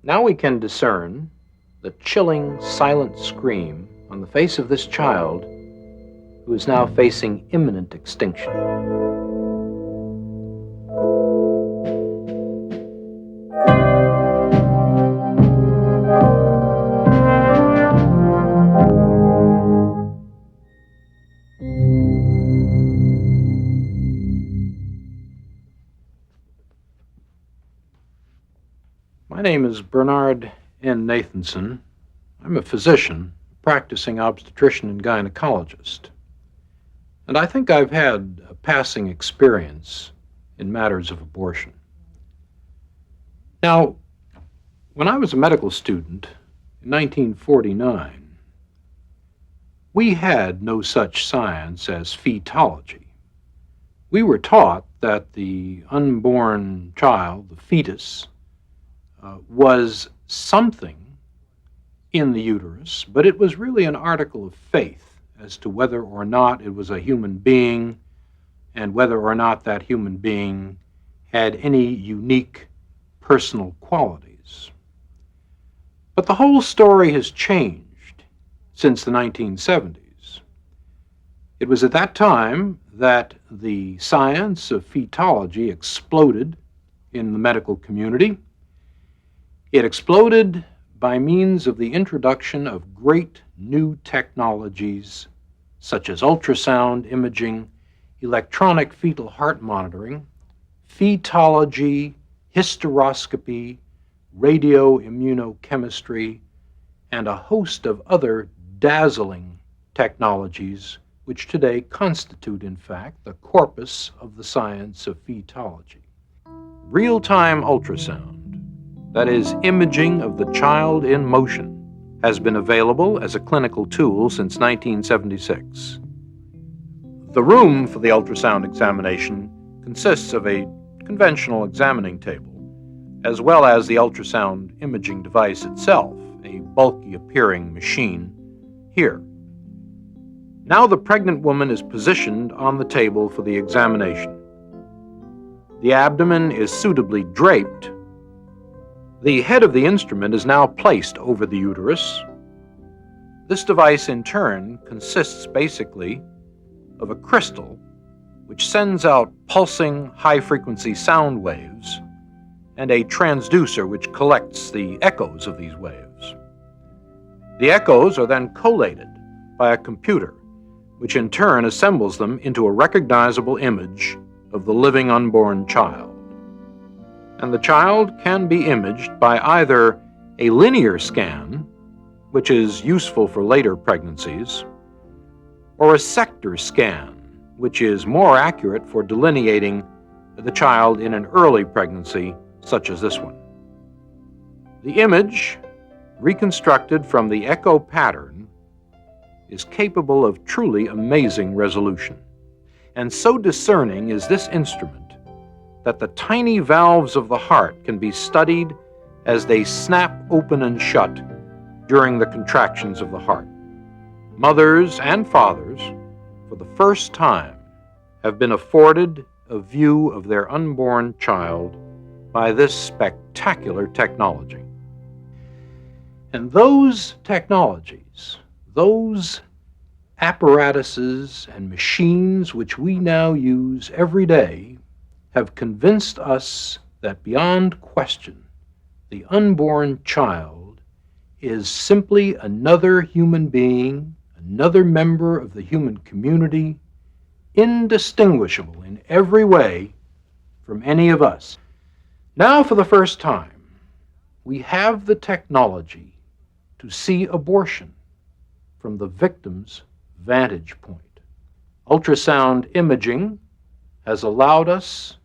Now we can discern the chilling, silent scream on the face of this child who is now facing imminent extinction. My name is Bernard N. Nathanson. I'm a physician, practicing obstetrician and gynecologist. And I think I've had a passing experience in matters of abortion. Now, when I was a medical student in 1949, we had no such science as fetology. We were taught that the unborn child, the fetus, was something in the uterus, but it was really an article of faith as to whether or not it was a human being and whether or not that human being had any unique personal qualities. But the whole story has changed since the 1970s. It was at that time that the science of fetology exploded in the medical community. It exploded by means of the introduction of great new technologies such as ultrasound imaging, electronic fetal heart monitoring, fetology, hysteroscopy, radioimmunochemistry, and a host of other dazzling technologies which today constitute, in fact, the corpus of the science of fetology. Real-time ultrasound, that is, imaging of the child in motion, has been available as a clinical tool since 1976. The room for the ultrasound examination consists of a conventional examining table, as well as the ultrasound imaging device itself, a bulky appearing machine here. Now the pregnant woman is positioned on the table for the examination. The abdomen is suitably draped. The head of the instrument is now placed over the uterus. This device, in turn, consists basically of a crystal which sends out pulsing high-frequency sound waves and a transducer which collects the echoes of these waves. The echoes are then collated by a computer, which in turn assembles them into a recognizable image of the living unborn child. And the child can be imaged by either a linear scan, which is useful for later pregnancies, or a sector scan, which is more accurate for delineating the child in an early pregnancy, such as this one. The image, reconstructed from the echo pattern, is capable of truly amazing resolution. And so discerning is this instrument that the tiny valves of the heart can be studied as they snap open and shut during the contractions of the heart. Mothers and fathers, for the first time, have been afforded a view of their unborn child by this spectacular technology. And those technologies, those apparatuses and machines which we now use every day, have convinced us that beyond question, the unborn child is simply another human being, another member of the human community, indistinguishable in every way from any of us. Now, for the first time, we have the technology to see abortion from the victim's vantage point. Ultrasound imaging has allowed us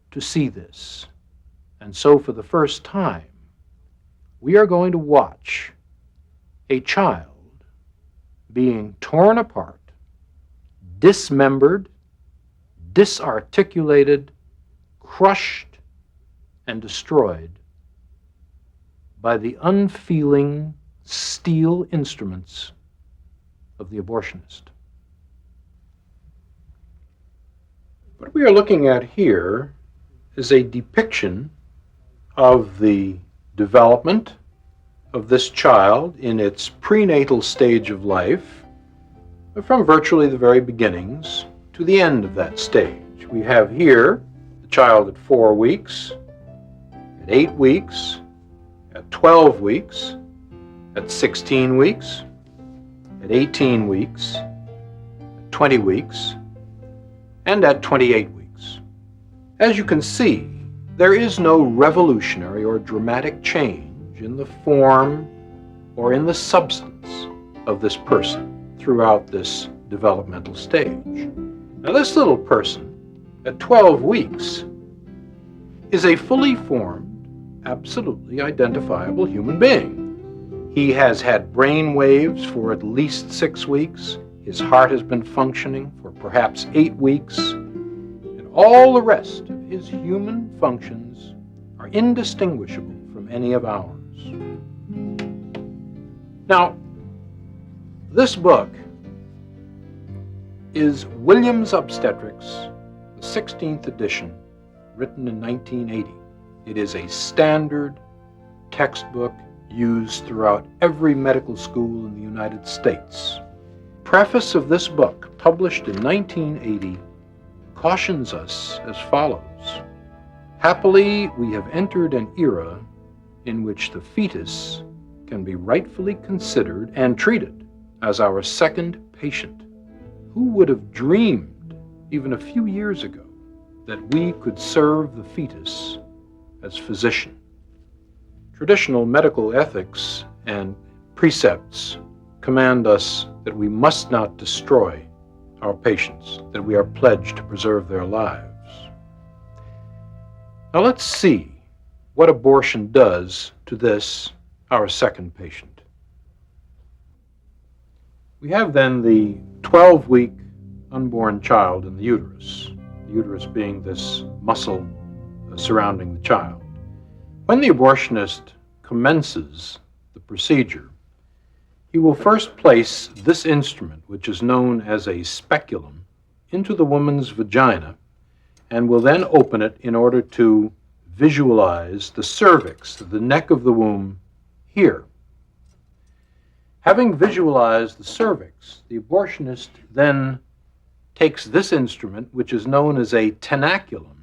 to see this. And so for the first time, we are going to watch a child being torn apart, dismembered, disarticulated, crushed, and destroyed by the unfeeling steel instruments of the abortionist. What we are looking at here is a depiction of the development of this child in its prenatal stage of life, from virtually the very beginnings to the end of that stage. We have here the child at 4 weeks, at 8 weeks, at 12 weeks, at 16 weeks, at 18 weeks, at 20 weeks, and at 28 weeks. As you can see, there is no revolutionary or dramatic change in the form or in the substance of this person throughout this developmental stage. Now, this little person at 12 weeks is a fully formed, absolutely identifiable human being. He has had brain waves for at least 6 weeks. His heart has been functioning for perhaps 8 weeks. And all the rest of his human functions are indistinguishable from any of ours. Now, this book is Williams Obstetrics, the 16th edition, written in 1980. It is a standard textbook used throughout every medical school in the United States. Preface of this book, published in 1980, cautions us as follows. Happily, we have entered an era in which the fetus can be rightfully considered and treated as our second patient. Who would have dreamed, even a few years ago, that we could serve the fetus as physician? Traditional medical ethics and precepts command us that we must not destroy our patients, that we are pledged to preserve their lives. Now let's see what abortion does to this, our second patient. We have then the 12-week unborn child in the uterus being this muscle surrounding the child. When the abortionist commences the procedure, he will first place this instrument, which is known as a speculum, into the woman's vagina and will then open it in order to visualize the cervix, the neck of the womb, here. Having visualized the cervix, the abortionist then takes this instrument, which is known as a tenaculum,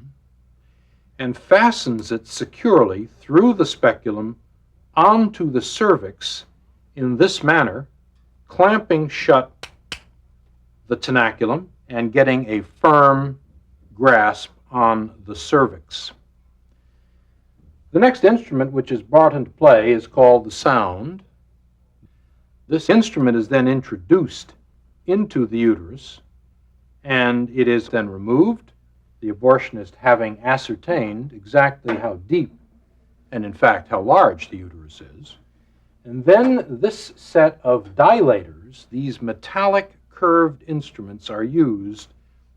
and fastens it securely through the speculum onto the cervix in this manner, clamping shut the tenaculum and getting a firm grasp on the cervix. The next instrument which is brought into play is called the sound. This instrument is then introduced into the uterus, and it is then removed, the abortionist having ascertained exactly how deep and in fact how large the uterus is. And then this set of dilators, these metallic curved instruments, are used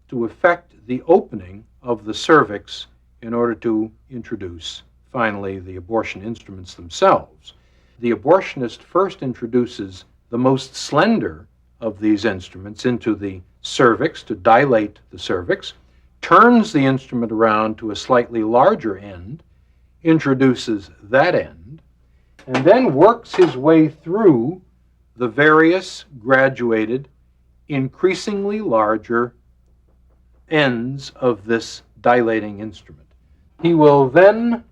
to effect the opening of the cervix in order to introduce finally the abortion instruments themselves. The abortionist first introduces the most slender of these instruments into the cervix to dilate the cervix, turns the instrument around to a slightly larger end, introduces that end, and then works his way through the various graduated, increasingly larger ends of this dilating instrument. He will then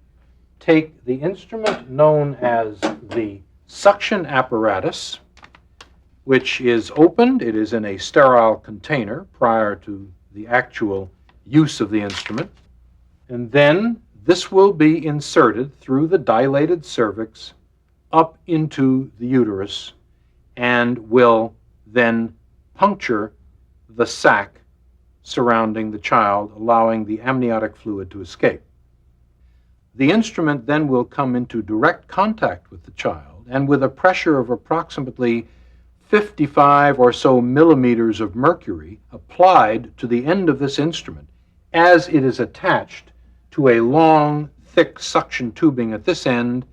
take the instrument known as the suction apparatus, which is opened. It is in a sterile container prior to the actual use of the instrument. And then this will be inserted through the dilated cervix up into the uterus and will then puncture the sac surrounding the child, allowing the amniotic fluid to escape. The instrument then will come into direct contact with the child, and with a pressure of approximately 55 or so millimeters of mercury applied to the end of this instrument as it is attached to a long, thick suction tubing at this end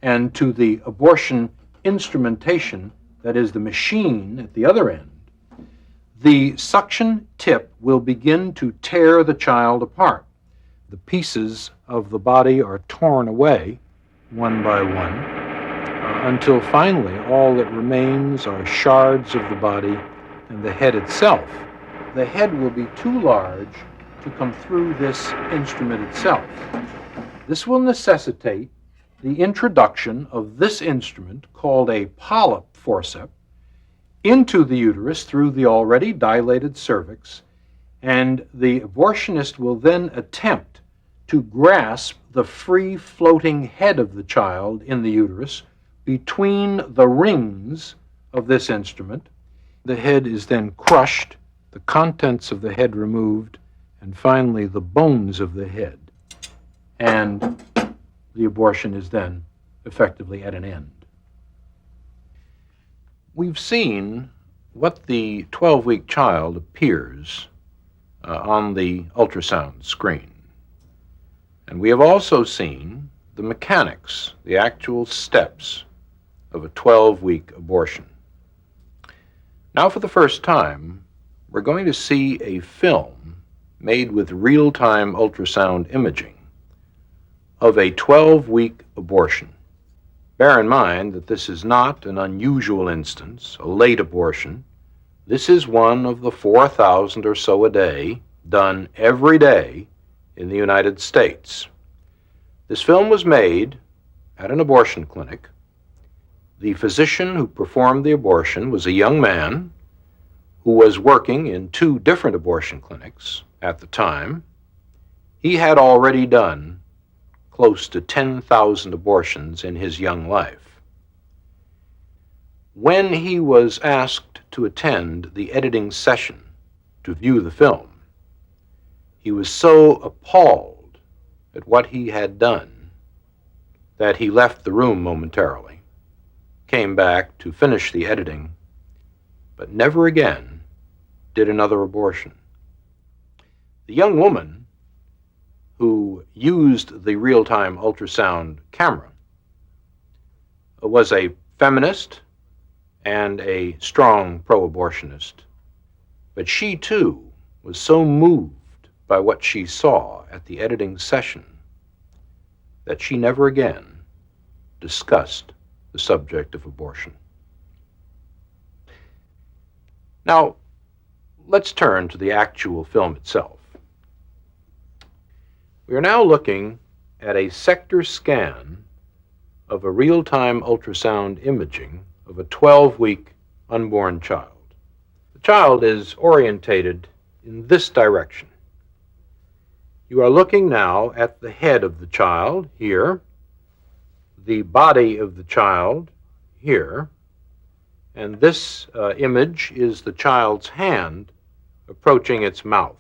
and to the abortion instrumentation, that is the machine at the other end. The suction tip will begin to tear the child apart. The pieces of the body are torn away, one by one, until finally all that remains are shards of the body and the head itself. The head will be too large to come through this instrument itself. This will necessitate the introduction of this instrument, called a polyp forceps, into the uterus through the already dilated cervix, and the abortionist will then attempt to grasp the free-floating head of the child in the uterus between the rings of this instrument. The head is then crushed, the contents of the head removed, and finally the bones of the head. And the abortion is then effectively at an end. We've seen what the 12-week child appears on the ultrasound screen. And we have also seen the mechanics, the actual steps of a 12-week abortion. Now, for the first time, we're going to see a film made with real-time ultrasound imaging of a 12-week abortion. Bear in mind that this is not an unusual instance, a late abortion. This is one of the 4,000 or so a day done every day in the United States. This film was made at an abortion clinic. The physician who performed the abortion was a young man who was working in 2 different abortion clinics at the time. He had already done close to 10,000 abortions in his young life. When he was asked to attend the editing session to view the film, he was so appalled at what he had done that he left the room momentarily, came back to finish the editing, but never again did another abortion. The young woman who used the real-time ultrasound camera was a feminist and a strong pro-abortionist, but she too was so moved by what she saw at the editing session that she never again discussed the subject of abortion. Now, let's turn to the actual film itself. We are now looking at a sector scan of a real-time ultrasound imaging of a 12-week unborn child. The child is orientated in this direction. You are looking now at the head of the child here, the body of the child here, and this image is the child's hand approaching its mouth.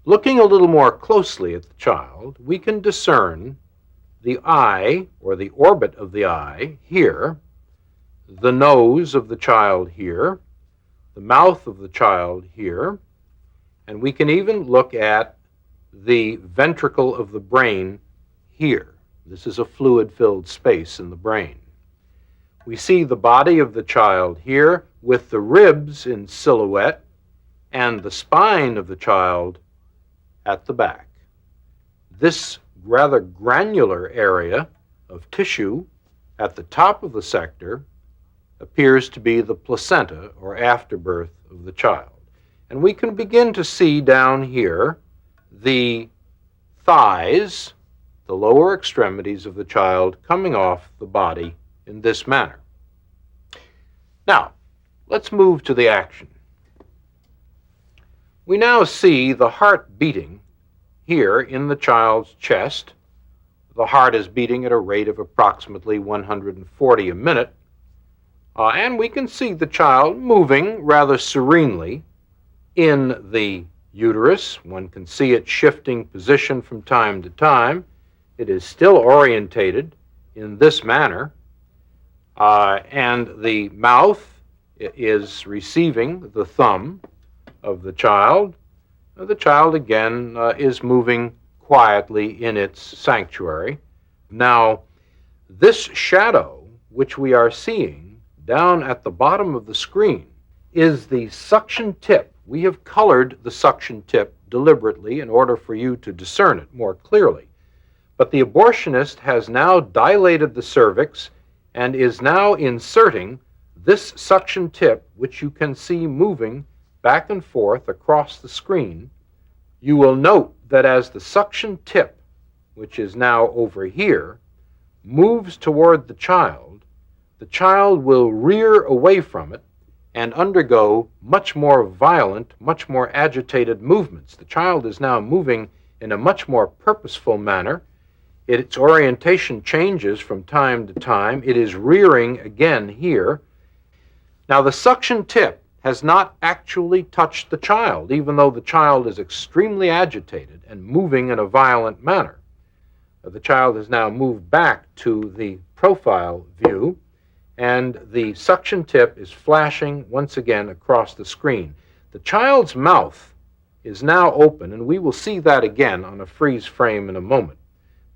Looking a little more closely at the child, we can discern the eye, or the orbit of the eye, here, the nose of the child here, the mouth of the child here, and we can even look at the ventricle of the brain here. This is a fluid-filled space in the brain. We see the body of the child here with the ribs in silhouette and the spine of the child at the back. This rather granular area of tissue at the top of the sector appears to be the placenta, or afterbirth, of the child. And we can begin to see down here the thighs, the lower extremities of the child coming off the body in this manner. Now, let's move to the action. We now see the heart beating here in the child's chest. The heart is beating at a rate of approximately 140 a minute, and we can see the child moving rather serenely in the uterus. One can see it shifting position from time to time. It is still orientated in this manner, and the mouth is receiving the thumb of the child. The child again is moving quietly in its sanctuary. Now, this shadow, which we are seeing down at the bottom of the screen, is the suction tip. We have colored the suction tip deliberately in order for you to discern it more clearly. But the abortionist has now dilated the cervix and is now inserting this suction tip, which you can see moving back and forth across the screen. You will note that as the suction tip, which is now over here, moves toward the child will rear away from it and undergo much more violent, much more agitated movements. The child is now moving in a much more purposeful manner. Its orientation changes from time to time. It is rearing again here. Now, the suction tip has not actually touched the child, even though the child is extremely agitated and moving in a violent manner. The child has now moved back to the profile view, and the suction tip is flashing once again across the screen. The child's mouth is now open, and we will see that again on a freeze frame in a moment.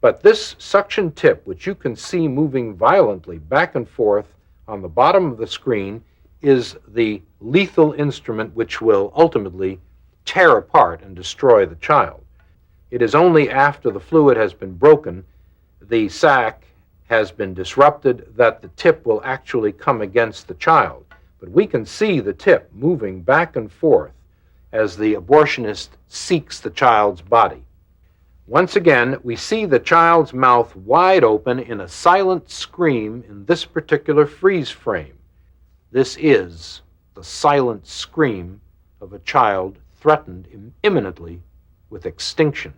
But this suction tip, which you can see moving violently back and forth on the bottom of the screen, is the lethal instrument which will ultimately tear apart and destroy the child. It is only after the fluid has been broken, the sac has been disrupted, that the tip will actually come against the child. But we can see the tip moving back and forth as the abortionist seeks the child's body. Once again, we see the child's mouth wide open in a silent scream in this particular freeze frame. This is the silent scream of a child threatened imminently with extinction.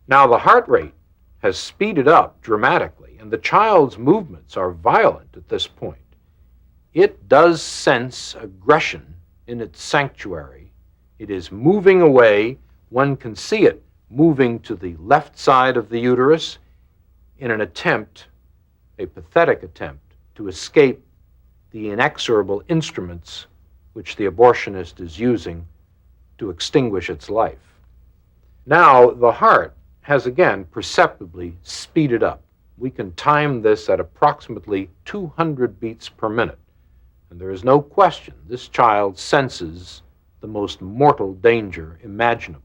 Now, the heart rate has speeded up dramatically, and the child's movements are violent at this point. It does sense aggression in its sanctuary. It is moving away. One can see it moving to the left side of the uterus in an attempt, a pathetic attempt, to escape the inexorable instruments which the abortionist is using to extinguish its life. Now, the heart has again perceptibly speeded up. We can time this at approximately 200 beats per minute. And there is no question this child senses the most mortal danger imaginable.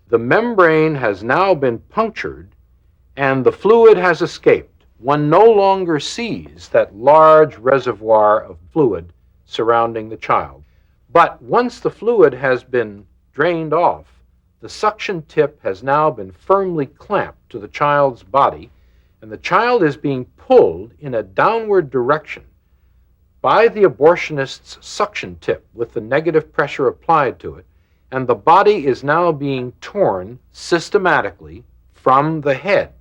The membrane has now been punctured and the fluid has escaped. One no longer sees that large reservoir of fluid surrounding the child. But once the fluid has been drained off, the suction tip has now been firmly clamped to the child's body, and the child is being pulled in a downward direction by the abortionist's suction tip with the negative pressure applied to it, and the body is now being torn systematically from the head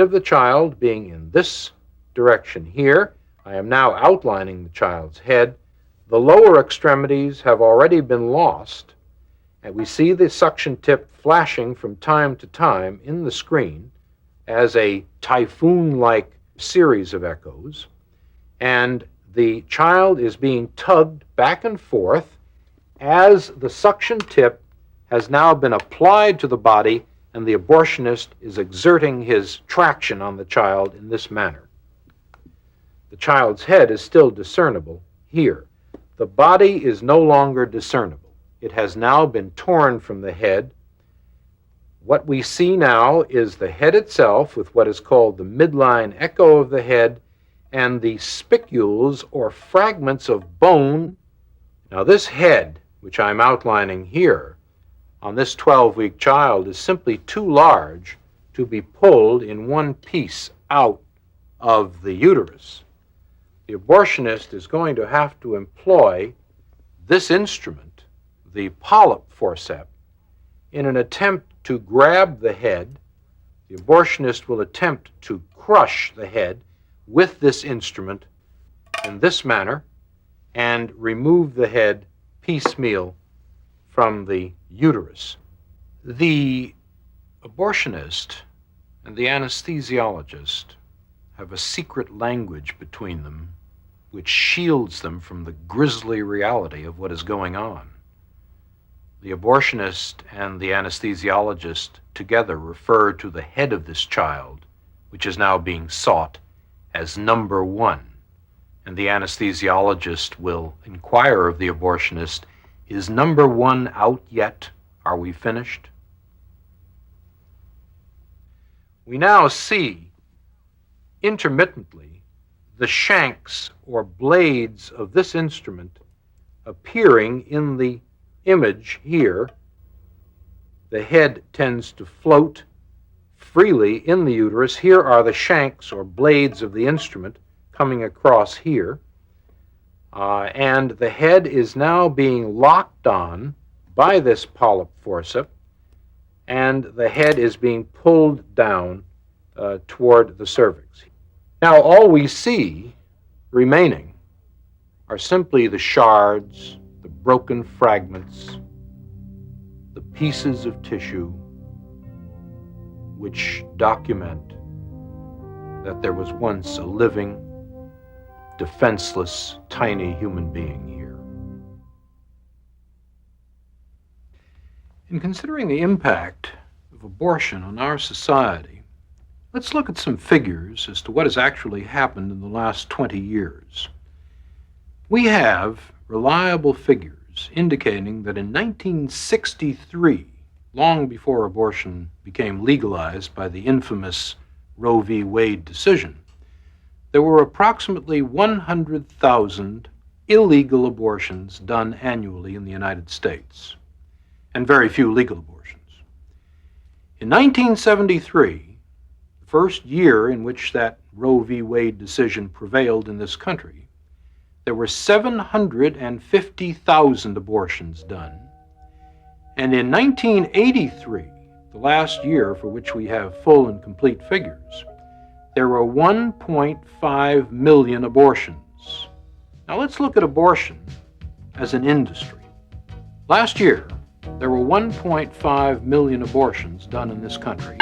of the child being in this direction here. I am now outlining the child's head. The lower extremities have already been lost, and we see the suction tip flashing from time to time in the screen as a typhoon-like series of echoes, and the child is being tugged back and forth as the suction tip has now been applied to the body, and the abortionist is exerting his traction on the child in this manner. The child's head is still discernible here. The body is no longer discernible. It has now been torn from the head. What we see now is the head itself with what is called the midline echo of the head and the spicules or fragments of bone. Now, this head, which I'm outlining here, on this 12-week child is simply too large to be pulled in one piece out of the uterus. The abortionist is going to have to employ this instrument, the polyp forceps, in an attempt to grab the head. The abortionist will attempt to crush the head with this instrument in this manner and remove the head piecemeal from the uterus. The abortionist and the anesthesiologist have a secret language between them which shields them from the grisly reality of what is going on. The abortionist and the anesthesiologist together refer to the head of this child, which is now being sought, as number one. And the anesthesiologist will inquire of the abortionist, "Is number one out yet? Are we finished?" we now see intermittently the shanks or blades of this instrument appearing in the image here. The head tends to float freely in the uterus. Here are the shanks or blades of the instrument coming across here. And the head is now being locked on by this polyp forceps, and the head is being pulled down toward the cervix. Now, all we see remaining are simply the shards, the broken fragments, the pieces of tissue which document that there was once a living, defenseless, tiny human being here. In considering the impact of abortion on our society, let's look at some figures as to what has actually happened in the last 20 years. We have reliable figures indicating that in 1963, long before abortion became legalized by the infamous Roe v. Wade decision, there were approximately 100,000 illegal abortions done annually in the United States, and very few legal abortions. In 1973, the first year in which that Roe v. Wade decision prevailed in this country, there were 750,000 abortions done. And in 1983, the last year for which we have full and complete figures, there were 1.5 million abortions. Now let's look at abortion as an industry. Last year, there were 1.5 million abortions done in this country.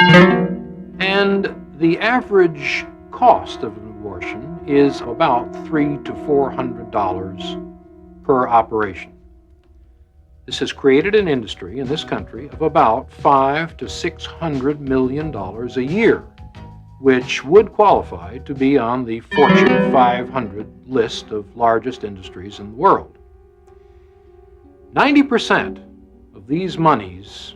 And the average cost of an abortion is about $300 to $400 per operation. This has created an industry in this country of about $500 to $600 million a year, which would qualify to be on the Fortune 500 list of largest industries in the world. 90% of these monies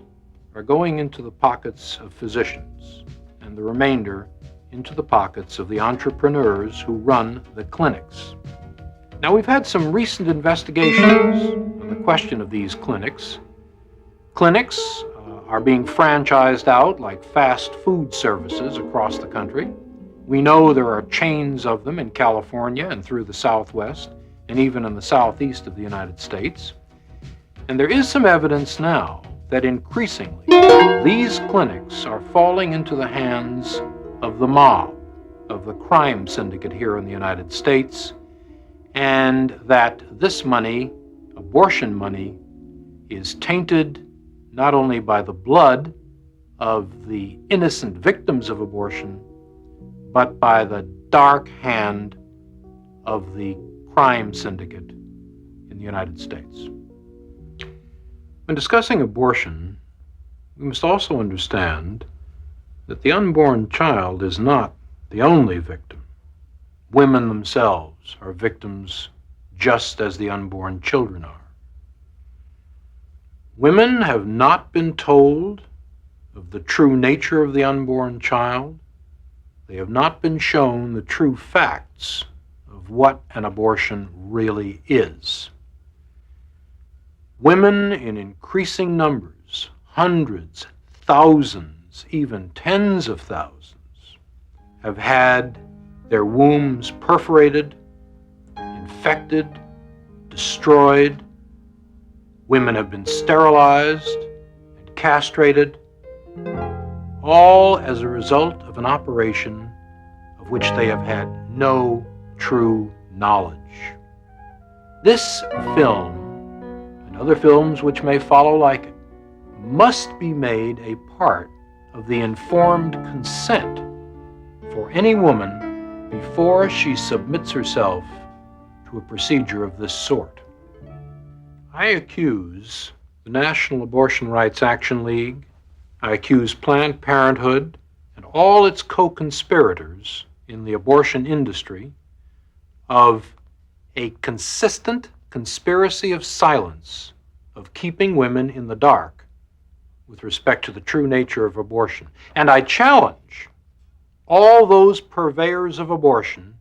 are going into the pockets of physicians, and the remainder into the pockets of the entrepreneurs who run the clinics. Now, we've had some recent investigations on the question of these clinics. Clinics are being franchised out like fast food services across the country. We know there are chains of them in California and through the Southwest, and even in the Southeast of the United States. And there is some evidence now that increasingly these clinics are falling into the hands of the mob, of the crime syndicate here in the United States, and that this money, abortion money, is tainted not only by the blood of the innocent victims of abortion, but by the dark hand of the crime syndicate in the United States. When discussing abortion, we must also understand that the unborn child is not the only victim. Women themselves are victims just as the unborn children are. Women have not been told of the true nature of the unborn child. They have not been shown the true facts of what an abortion really is. Women in increasing numbers, hundreds, thousands, even tens of thousands, have had their wombs perforated, infected, destroyed. Women have been sterilized and castrated, all as a result of an operation of which they have had no true knowledge. This film, and other films which may follow like it, must be made a part of the informed consent for any woman before she submits herself to a procedure of this sort. I accuse the National Abortion Rights Action League, I accuse Planned Parenthood and all its co-conspirators in the abortion industry of a consistent conspiracy of silence, of keeping women in the dark with respect to the true nature of abortion. And I challenge all those purveyors of abortion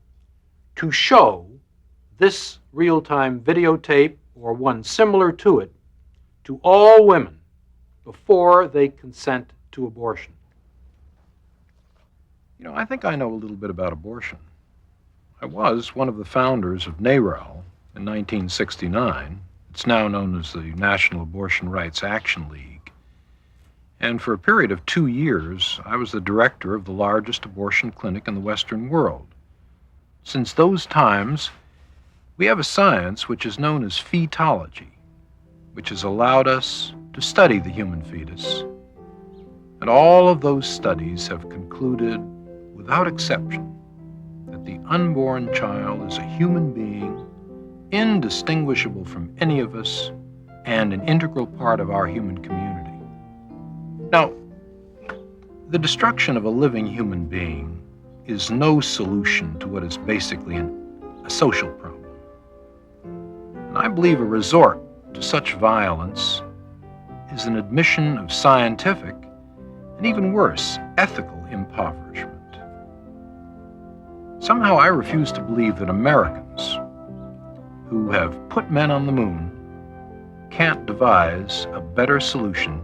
to show this real-time videotape or one similar to it to all women before they consent to abortion. I think I know a little bit about abortion. I was one of the founders of NARAL in 1969. It's now known as the National Abortion Rights Action League. And for a period of 2 years, I was the director of the largest abortion clinic in the Western world. Since those times, we have a science which is known as fetology, which has allowed us to study the human fetus. And all of those studies have concluded, without exception, that the unborn child is a human being, indistinguishable from any of us, and an integral part of our human community. Now, the destruction of a living human being is no solution to what is basically a social problem. And I believe a resort to such violence is an admission of scientific, and even worse, ethical impoverishment. Somehow I refuse to believe that Americans, who have put men on the moon, can't devise a better solution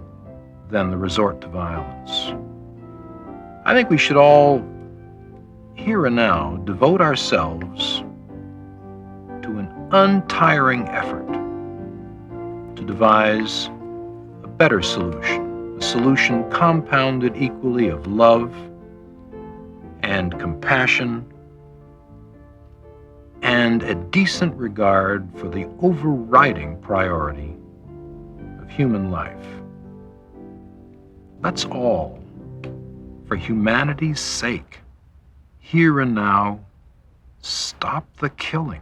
than the resort to violence. I think we should all, here and now, devote ourselves to an untiring effort to devise a better solution, a solution compounded equally of love and compassion and a decent regard for the overriding priority of human life. Let's all, for humanity's sake, here and now, stop the killing.